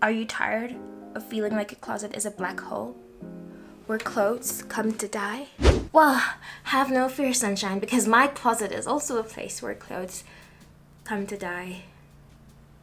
Are you tired of feeling like your closet is a black hole where clothes come to die? Well, have no fear, sunshine, because my closet is also a place where clothes come to die,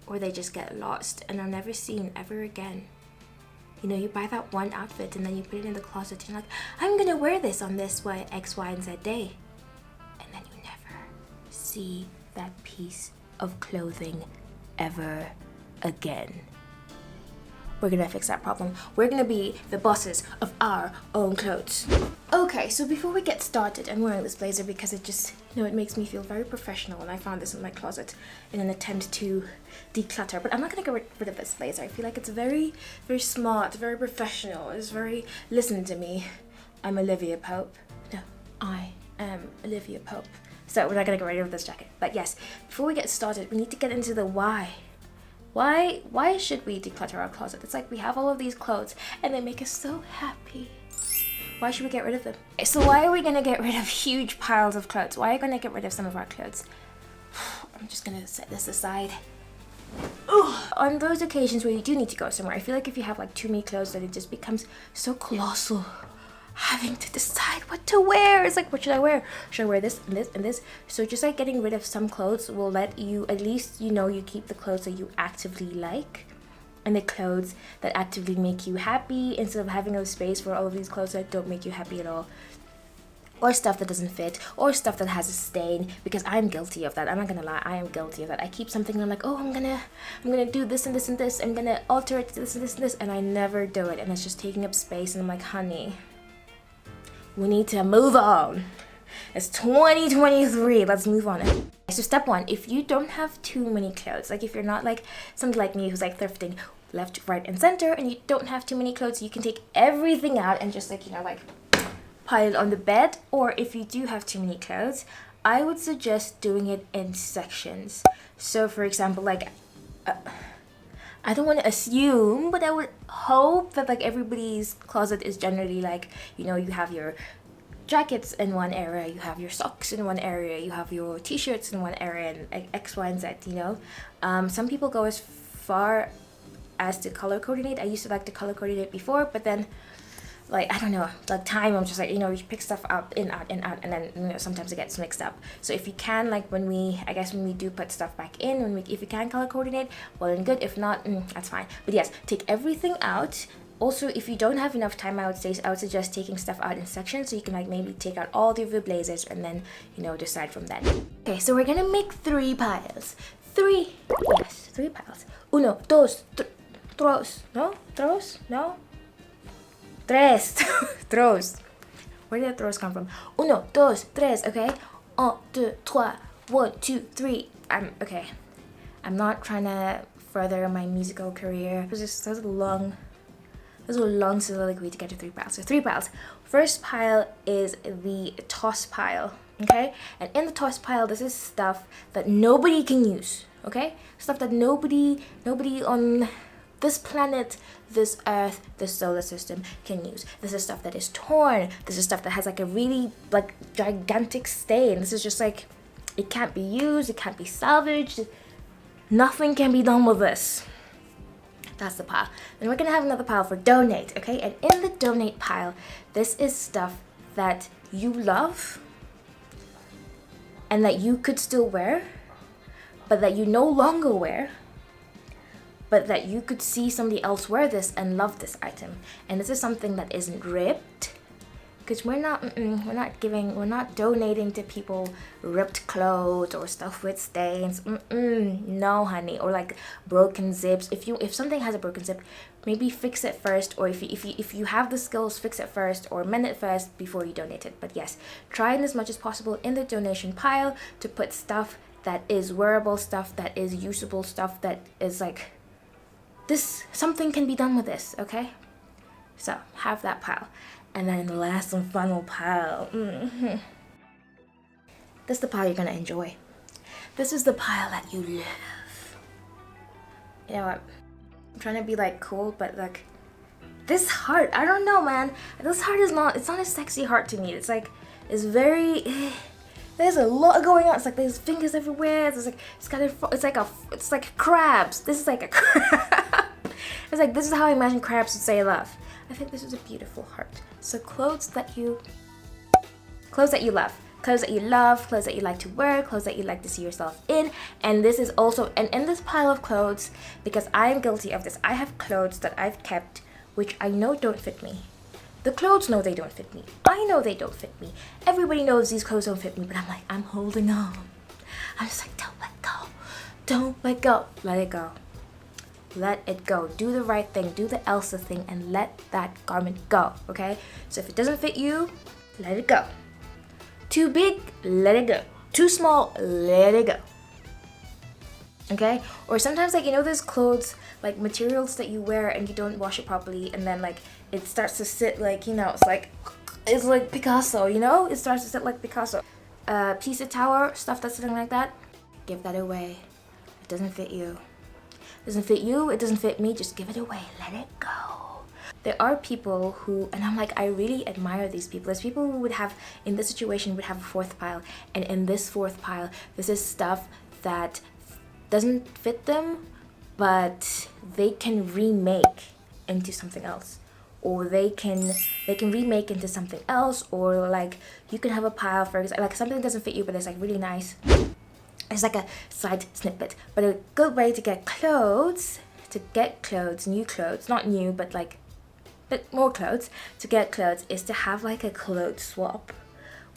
or they just get lost and are never seen ever again. You know, you buy that one outfit and then you put it in the closet and you're like, I'm gonna wear this on this X, Y, and Z day. And then you never see that piece of clothing ever again. We're gonna fix that problem. We're gonna be the bosses of our own clothes. Okay, so before we get started, I'm wearing this blazer because it just, it makes me feel very professional, and I found this in my closet in an attempt to declutter. But I'm not gonna get rid of this blazer. I feel like it's very, very smart, very professional. It's very, listen to me, I'm Olivia Pope. No, I am Olivia Pope. So we're not gonna get rid of this jacket. But yes, before we get started, we need to get into the why. Why should we declutter our closet? It's like we have all of these clothes and they make us so happy. Why should we get rid of them? So why are we gonna get rid of huge piles of clothes? Why are we gonna get rid of some of our clothes? I'm just gonna set this aside. Ugh. On those occasions where you do need to go somewhere, I feel like if you have like too many clothes, then it just becomes so colossal. Having to decide what to wear. It's like, what should I wear? Should I wear this and this and this? So just like getting rid of some clothes will let you, at least you keep the clothes that you actively like and the clothes that actively make you happy, instead of having a space for all of these clothes that don't make you happy at all, or stuff that doesn't fit, or stuff that has a stain, because I'm guilty of that. I'm not gonna lie, I am guilty of that. I keep something and I'm like, oh, I'm gonna do this and this and this, I'm gonna alter it to this and this and this, and I never do it, and it's just taking up space, and I'm like, honey, we need to move on. It's 2023, let's move on. So step one, if you don't have too many clothes, like if you're not like somebody like me who's like thrifting left, right, and center, and you don't have too many clothes, you can take everything out and just like, pile it on the bed. Or if you do have too many clothes, I would suggest doing it in sections. So for example, like, I don't want to assume, but I would hope that like everybody's closet is generally like, you have your jackets in one area, you have your socks in one area, you have your t-shirts in one area, and X, Y, and Z, Some people go as far as to color coordinate. I used to like to color coordinate before, but then like, I don't know, like time, I'm just like, you pick stuff up in, out, and then, sometimes it gets mixed up. So if you can, like when we do put stuff back in, if you can color coordinate, well then good. If not, that's fine. But yes, take everything out. Also, if you don't have enough time, I would suggest taking stuff out in sections, so you can like maybe take out all of your blazers and then, decide from that. Okay, so we're gonna make 3 piles. 3 piles. Uno, dos, tres, no? Tres. Throws. Where did throws come from? Uno, dos, tres, okay? Un, deux, trois. 1, 2, 3. Okay. I'm not trying to further my musical career. That was a long soliloquy to get to 3 piles. So 3 piles. First pile is the toss pile, okay? And in the toss pile, this is stuff that nobody can use, okay? Stuff that nobody on this planet, this earth, this solar system can use. This is stuff that is torn. This is stuff that has like a really like gigantic stain. This is just like, it can't be used, it can't be salvaged. Nothing can be done with this. That's the pile. Then we're gonna have another pile for donate, okay? And in the donate pile, this is stuff that you love and that you could still wear, but that you no longer wear, but that you could see somebody else wear this and love this item. And this is something that isn't ripped, because we're not donating to people ripped clothes or stuff with stains. No, honey. Or like broken zips. If something has a broken zip, maybe fix it first, or if you have the skills, fix it first or mend it first before you donate it. But yes, try as much as possible in the donation pile to put stuff that is wearable, stuff that is usable, stuff that is like, this, something can be done with this, okay? So have that pile. And then the last and final pile. This is the pile you're gonna enjoy. This is the pile that you live. You know what? I'm trying to be like cool, but like this heart, I don't know, man. This heart is not, it's not a sexy heart to me. It's like, it's very, there's a lot going on. It's like there's fingers everywhere. It's like, it's like crabs. This is like a crab. It's like, this is how I imagine crabs would say love. I think this is a beautiful heart. So clothes that you love, clothes that you love, clothes that you like to wear, clothes that you like to see yourself in. And this is also, and in this pile of clothes, because I am guilty of this, I have clothes that I've kept which I know don't fit me. The clothes know they don't fit me. I know they don't fit me. Everybody knows these clothes don't fit me, but I'm like, I'm holding on. I'm just like, don't let go. Don't let go. Let it go. Let it go. Do the right thing. Do the Elsa thing and let that garment go, okay? So if it doesn't fit you, let it go. Too big, let it go. Too small, let it go. Okay? Or sometimes, like, you know, there's clothes, like materials that you wear and you don't wash it properly, and then like it starts to sit like, you know, it's like Picasso, you know? It starts to sit like Picasso. Piece of towel, stuff that's sitting like that, give that away. It doesn't fit you. It doesn't fit you, it doesn't fit me, just give it away. Let it go. There are people who, and I'm like, I really admire these people. There's people who would have, in this situation, would have a fourth pile, and in this fourth pile, this is stuff that doesn't fit them, but they can remake into something else, or they can remake into something else, or like you can have a pile, for example, like something that doesn't fit you but it's like really nice. It's like a side snippet. But a good way to get clothes, new clothes, not new, but like more clothes, to get clothes is to have like a clothes swap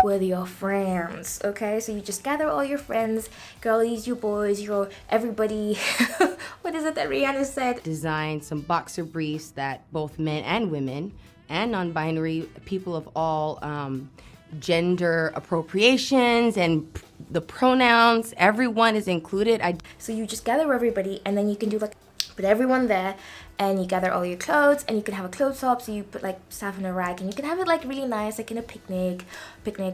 with your friends, okay? So you just gather all your friends, girlies, your boys, your everybody. What is it that Rihanna said? Design some boxer briefs that both men and women and non-binary people of all gender appropriations and the pronouns, everyone is included. So you just gather everybody, and then you can do like, put everyone there, and you gather all your clothes, and you can have a clothes swap. So you put like stuff in a rack, and you can have it like really nice, like in a picnic,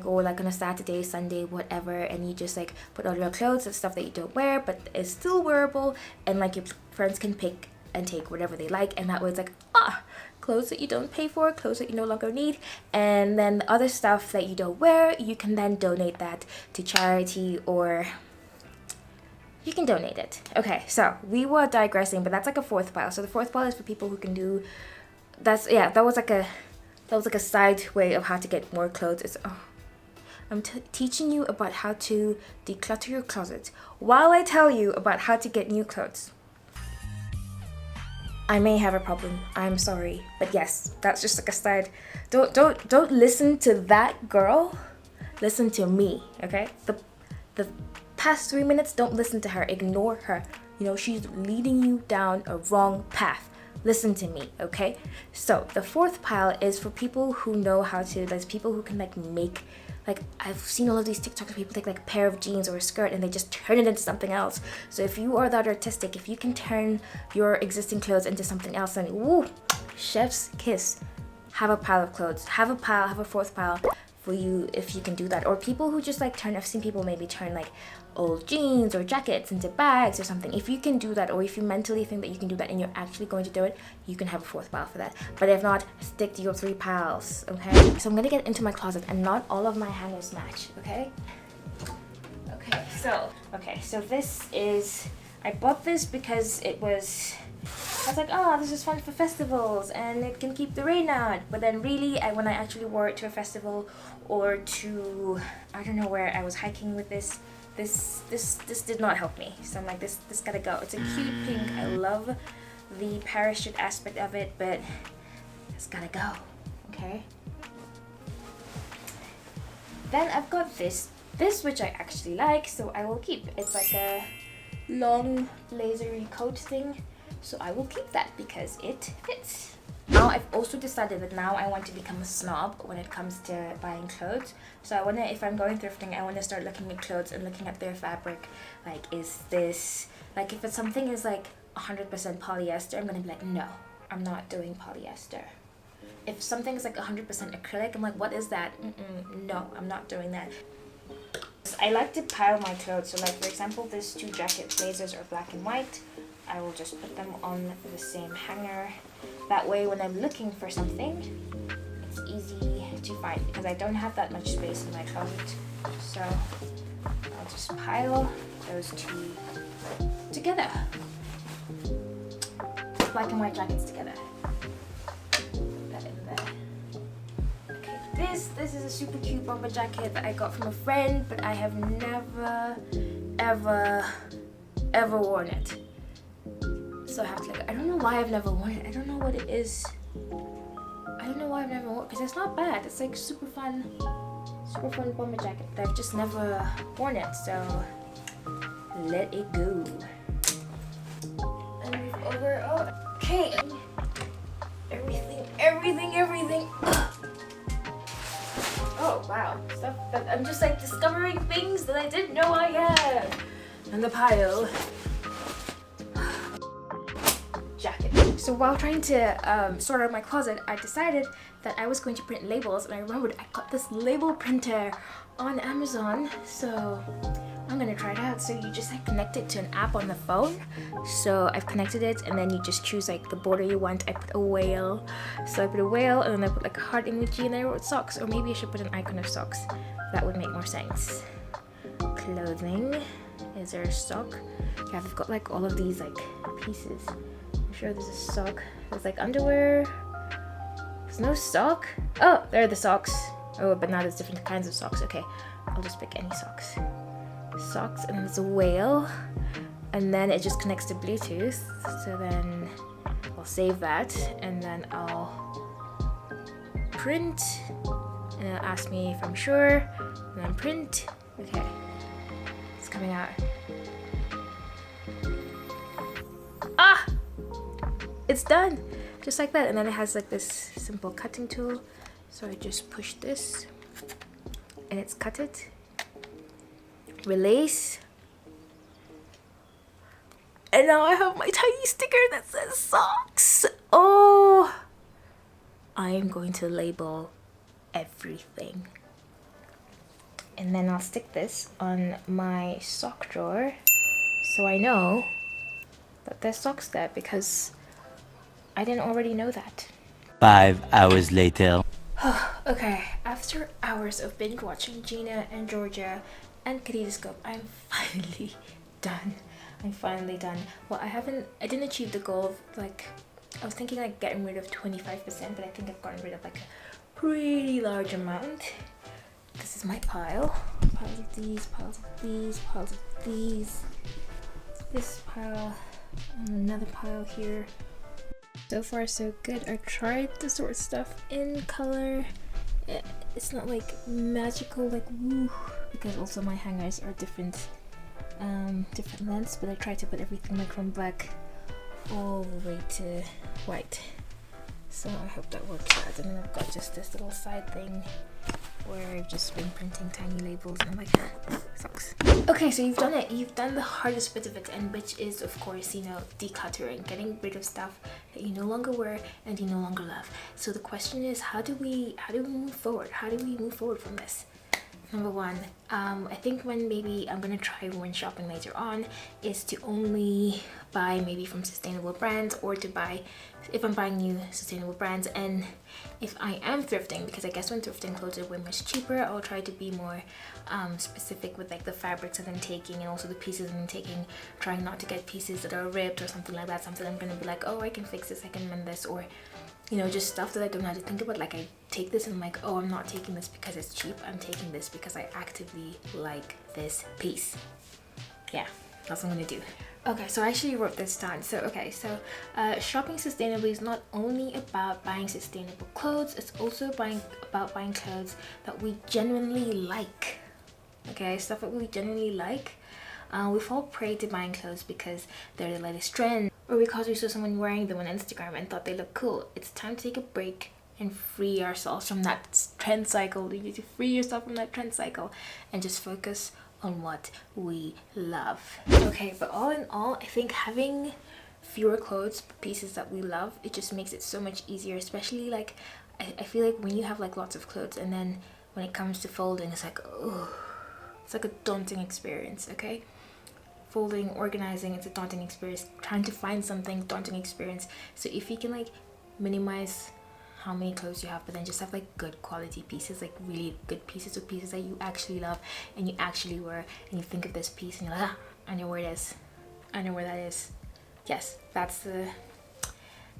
or like on a Saturday, Sunday, whatever. And you just like put all your clothes and stuff that you don't wear but is still wearable, and like your friends can pick and take whatever they like, and that way it's like, clothes that you don't pay for, clothes that you no longer need. And then the other stuff that you don't wear, you can then donate that to charity, or you can donate it. Okay, so we were digressing, but that's like a fourth pile. So the fourth pile is for people who can do, that was like a side way of how to get more clothes. It's I'm teaching you about how to declutter your closet while I tell you about how to get new clothes. I may have a problem, I'm sorry, but yes, that's just like a side. Don't listen to that girl, listen to me, okay? The past 3 minutes, don't listen to her, ignore her. You know, she's leading you down a wrong path. Listen to me, okay? So the fourth pile is for people who know how to, there's people who can like make, like I've seen all of these TikToks where people take like a pair of jeans or a skirt and they just turn it into something else. So if you are that artistic, if you can turn your existing clothes into something else, then woo, chef's kiss. Have a pile of clothes, have a fourth pile for you if you can do that. Or people who just like I've seen people maybe turn like old jeans or jackets into bags or something. If you can do that, or if you mentally think that you can do that and you're actually going to do it, you can have a fourth pile for that. But if not, stick to your 3 piles, okay? So I'm gonna get into my closet, and not all of my hangers match, okay? Okay, so this is, I bought this because I was like, oh, this is fun for festivals and it can keep the rain out. But then really, when I actually wore it to a festival or to, I don't know where I was hiking with this did not help me. So I'm like, this gotta go. It's a cute pink. I love the parachute aspect of it, but it's gotta go, okay? Then I've got this which I actually like, so I will keep. It's like a long blazery coat thing, so I will keep that because it fits. Now I've also decided that now I want to become a snob when it comes to buying clothes. So I want to, if I'm going thrifting, I want to start looking at clothes and looking at their fabric. Like, is this, like if it's something is like 100% polyester, I'm going to be like, no, I'm not doing polyester. If something is like 100% acrylic, I'm like, what is that? No, I'm not doing that. I like to pile my clothes. So like, for example, these 2 jacket blazers are black and white. I will just put them on the same hanger. That way when I'm looking for something, it's easy to find because I don't have that much space in my closet. So I'll just pile those 2 together. black and white jackets together. Put that in there. Okay, this is a super cute bomber jacket that I got from a friend, but I have never, ever worn it. So I have to like, I don't know why I've never worn it. I don't know what it is. I don't know why I've never worn it, because it's not bad. It's like super fun bomber jacket, but I've just never worn it, so let it go. And move over. Oh, okay. Everything. Oh wow, stuff that I'm just like discovering things that I didn't know I had. And the pile. Jacket. So while trying to sort out my closet, I decided that I was going to print labels, and I remembered I got this label printer on Amazon, so I'm gonna try it out. So you just like connect it to an app on the phone. So I've connected it, and then you just choose like the border you want. I put a whale, so I put a whale, and then I put like a heart emoji, and I wrote socks, or maybe I should put an icon of socks. That would make more sense. Clothing. Is there a sock? Yeah, they've got like all of these like pieces. I'm sure there's a sock. There's like underwear. There's no sock. Oh, there are the socks. Oh, but now there's different kinds of socks. Okay, I'll just pick any socks. Socks, and then there's a whale, and then it just connects to Bluetooth. So then I'll save that, and then I'll print, and it'll ask me if I'm sure, and then print. Okay, it's coming out. Ah, it's done, just like that. And then it has like this simple cutting tool, so I just push this and it's cut it. Release, and now I have my tiny sticker that says socks. Oh, I am going to label everything, and then I'll stick this on my sock drawer so I know that there's socks there, because I didn't already know that. 5 hours later. Okay, after hours of binge watching Gina and Georgia and Kaleidoscope, I'm finally done. Well, I didn't achieve the goal of like, I was thinking like getting rid of 25%, but I think I've gotten rid of like a pretty large amount. This is my pile. Piles of these, piles of these, piles of these. This pile, and another pile here. So far so good. I tried to sort stuff in color. It's not like magical, like woo, because also my hangers are different lengths, but I tried to put everything like from black all the way to white. So I hope that works out. And then I've got just this little side thing where I've just been printing tiny labels, and I'm like, socks. Okay, so you've done it. You've done the hardest bit of it, and which is, of course, you know, decluttering, getting rid of stuff that you no longer wear and you no longer love. So the question is, how do we move forward? How do we move forward from this? Number one, I think when maybe I'm gonna try when shopping later on is to only buy maybe from sustainable brands, or to buy, if I'm buying new sustainable brands, and if I am thrifting, because I guess when thrifting clothes are way much cheaper, I'll try to be more specific with like the fabrics that I'm taking, and also the pieces I'm taking, trying not to get pieces that are ripped or something like that, something I'm gonna be like, oh, I can fix this, I can mend this, or you know, just stuff that I don't know how to think about. Like I take this and I'm like, oh, I'm not taking this because it's cheap, I'm taking this because I actively like this piece. Yeah, that's what I'm gonna do. Okay, so I actually wrote this down. So shopping sustainably is not only about buying sustainable clothes, it's also about buying clothes that we genuinely like. Okay, stuff that we genuinely like. We fall prey to buying clothes because they're the latest trend, or because we saw someone wearing them on Instagram and thought they looked cool. It's time to take a break and free ourselves from that trend cycle. You need to free yourself from that trend cycle and just focus on what we love. Okay, but all in all, I think having fewer clothes, pieces that we love, it just makes it so much easier, especially like I feel like when you have like lots of clothes, and then when it comes to folding, it's like, oh, it's like a daunting experience. Okay, folding, organizing, it's a daunting experience. Trying to find something, daunting experience. So if you can like minimize how many clothes you have, but then just have like good quality pieces, like really good pieces, or pieces that you actually love and you actually wear, and you think of this piece and you're like, ah, I know where it is, I know where that is. Yes, that's the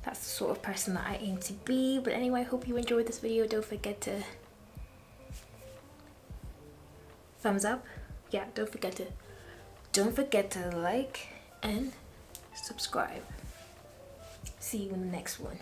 That's the sort of person that I aim to be. But anyway, I hope you enjoyed this video. Don't forget to thumbs up. Yeah, don't forget to like and subscribe. See you in the next one.